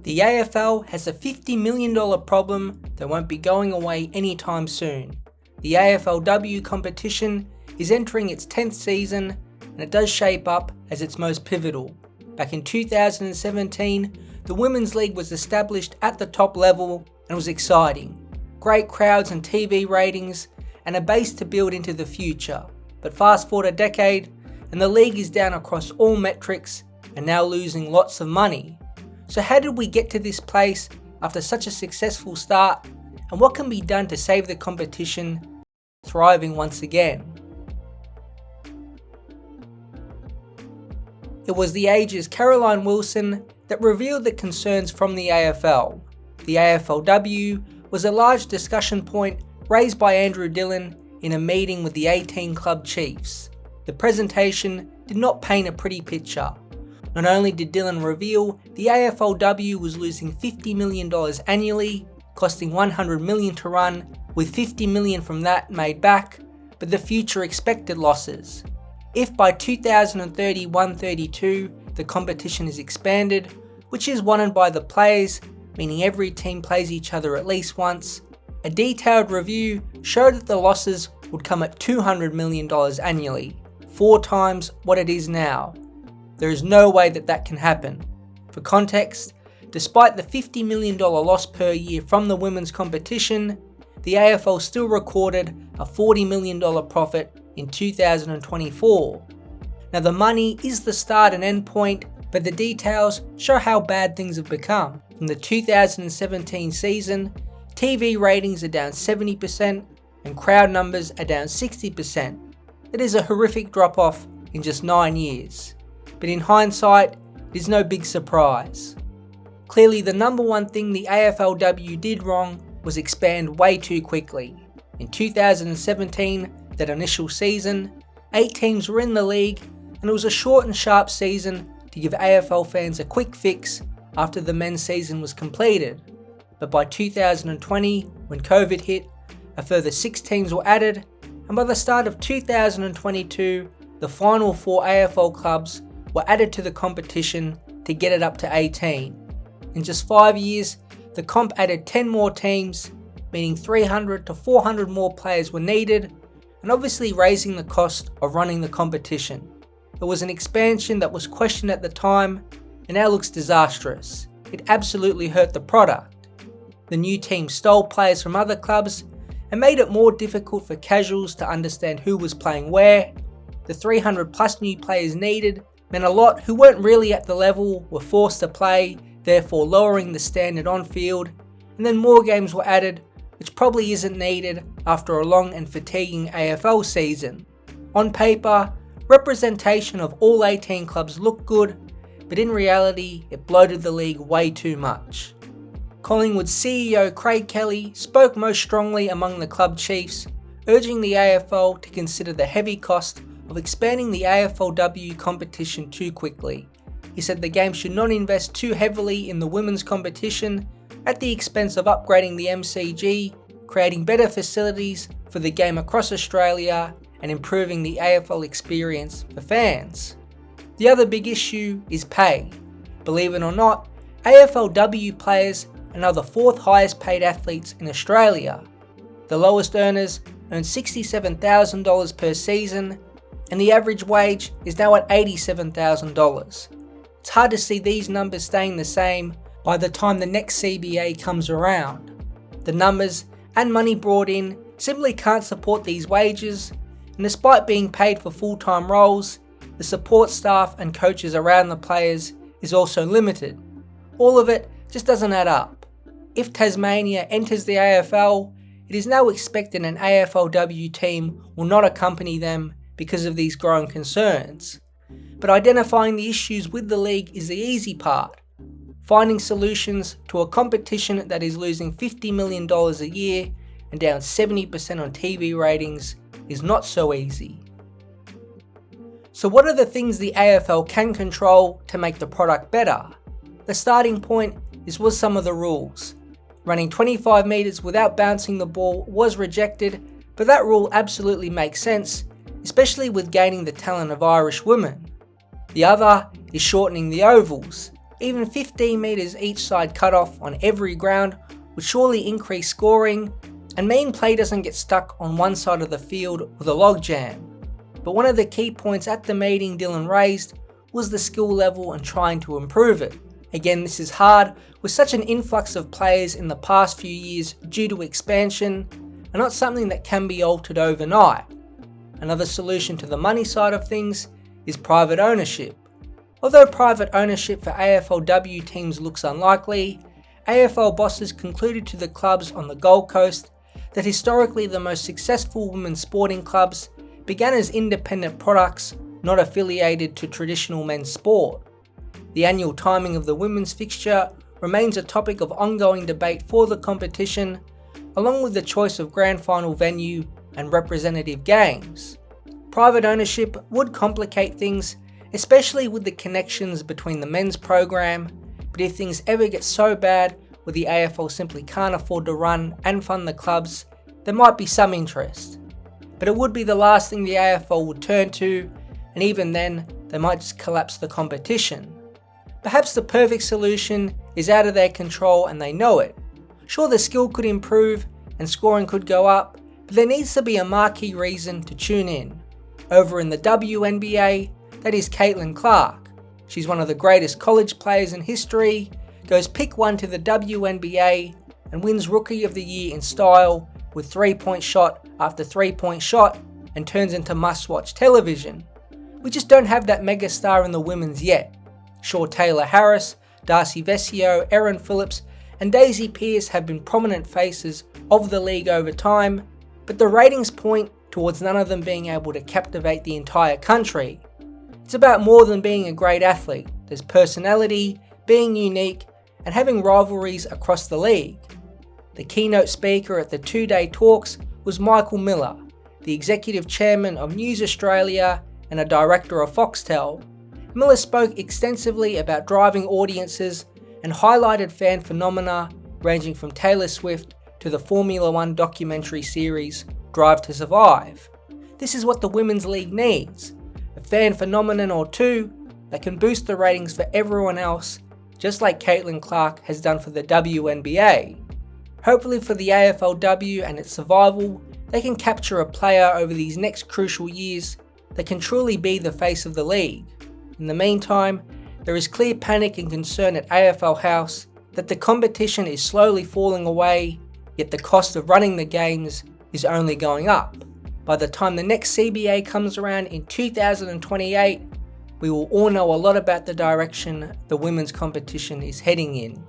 The AFL has a $50 million problem that won't be going away anytime soon. The AFLW competition is entering its 10th season, and it does shape up as its most pivotal. Back in 2017, the Women's League was established at the top level and was exciting. Great crowds and TV ratings, and a base to build into the future. But fast forward a decade, and the league is down across all metrics and now losing lots of money. So how did we get to this place after such a successful start, and what can be done to save the competition thriving once again? It was the Age's Caroline Wilson that revealed the concerns from the AFL. The AFLW was a large discussion point raised by Andrew Dillon in a meeting with the 18 club chiefs. The presentation did not paint a pretty picture. Not only did Dillon reveal the AFLW was losing $50 million annually, costing $100 million to run, with $50 million from that made back, but the future expected losses. If by 2031-32 the competition is expanded, which is wanted by the players, meaning every team plays each other at least once, a detailed review showed that the losses would come at $200 million annually, 4 times what it is now. There is no way that can happen. For context, despite the $50 million loss per year from the women's competition, the AFL still recorded a $40 million profit in 2024. Now the money is the start and end point, but the details show how bad things have become. From the 2017 season, TV ratings are down 70% and crowd numbers are down 60%. It is a horrific drop off in just 9 years. But in hindsight, it is no big surprise. Clearly the number one thing the AFLW did wrong was expand way too quickly. In 2017, that initial season, 8 teams were in the league, and it was a short and sharp season to give AFL fans a quick fix after the men's season was completed. But by 2020, when COVID hit, a further 6 teams were added, and by the start of 2022, the final 4 AFL clubs were added to the competition to get it up to 18. In just 5 years, the comp added 10 more teams, meaning 300 to 400 more players were needed, and obviously raising the cost of running the competition. It was an expansion that was questioned at the time, and now looks disastrous. It absolutely hurt the product. The new team stole players from other clubs and made it more difficult for casuals to understand who was playing where. The 300 plus new players needed meant a lot who weren't really at the level were forced to play, therefore lowering the standard on field, and then more games were added, which probably isn't needed after a long and fatiguing AFL season. On paper, representation of all 18 clubs looked good, but in reality it bloated the league way too much. Collingwood CEO Craig Kelly spoke most strongly among the club chiefs, urging the AFL to consider the heavy cost of expanding the AFLW competition too quickly. He said the game should not invest too heavily in the women's competition at the expense of upgrading the MCG, creating better facilities for the game across Australia, and improving the AFL experience for fans. The other big issue is pay. Believe it or not, AFLW players are now the 4th highest paid athletes in Australia. The lowest earners earn $67,000 per season, and the average wage is now at $87,000. It's hard to see these numbers staying the same by the time the next CBA comes around. The numbers and money brought in simply can't support these wages, and despite being paid for full-time roles, the support staff and coaches around the players is also limited. All of it just doesn't add up. If Tasmania enters the AFL, it is now expected an AFLW team will not accompany them because of these growing concerns. But identifying the issues with the league is the easy part. Finding solutions to a competition that is losing $50 million a year and down 70% on TV ratings is not so easy. So what are the things the AFL can control to make the product better? The starting point was some of the rules. Running 25 metres without bouncing the ball was rejected, but that rule absolutely makes sense, especially with gaining the talent of Irish women. The other is shortening the ovals. Even 15 metres each side cut off on every ground would surely increase scoring and mean play doesn't get stuck on one side of the field with a logjam. But one of the key points at the meeting Dylan raised was the skill level and trying to improve it. Again, this is hard with such an influx of players in the past few years due to expansion and not something that can be altered overnight. Another solution to the money side of things is private ownership. Although private ownership for AFLW teams looks unlikely, AFL bosses concluded to the clubs on the Gold Coast that historically the most successful women's sporting clubs began as independent products not affiliated to traditional men's sport. The annual timing of the women's fixture remains a topic of ongoing debate for the competition, along with the choice of grand final venue and representative games. Private ownership would complicate things, especially with the connections between the men's program, but if things ever get so bad where the AFL simply can't afford to run and fund the clubs, there might be some interest. But it would be the last thing the AFL would turn to, and even then, they might just collapse the competition. Perhaps the perfect solution is out of their control and they know it. Sure, the skill could improve and scoring could go up, but there needs to be a marquee reason to tune in. Over in the WNBA, that is Caitlin Clark. She's one of the greatest college players in history, goes pick 1 to the WNBA, and wins Rookie of the Year in style with 3-point shot after 3-point shot and turns into must-watch television. We just don't have that megastar in the women's yet. Sure, Taylor Harris, Darcy Vescio, Erin Phillips, and Daisy Pearce have been prominent faces of the league over time, but the ratings point towards none of them being able to captivate the entire country. It's about more than being a great athlete. There's personality, being unique, and having rivalries across the league. The keynote speaker at the 2-day talks was Michael Miller, the executive chairman of News Australia and a director of Foxtel. Miller spoke extensively about driving audiences and highlighted fan phenomena ranging from Taylor Swift to the Formula One documentary series Drive to Survive. This is what the Women's League needs, a fan phenomenon or two that can boost the ratings for everyone else, just like Caitlin Clark has done for the WNBA. Hopefully for the AFLW and its survival, they can capture a player over these next crucial years that can truly be the face of the league. In the meantime, there is clear panic and concern at AFL House that the competition is slowly falling away, yet the cost of running the games is only going up. By the time the next CBA comes around in 2028, we will all know a lot about the direction the women's competition is heading in.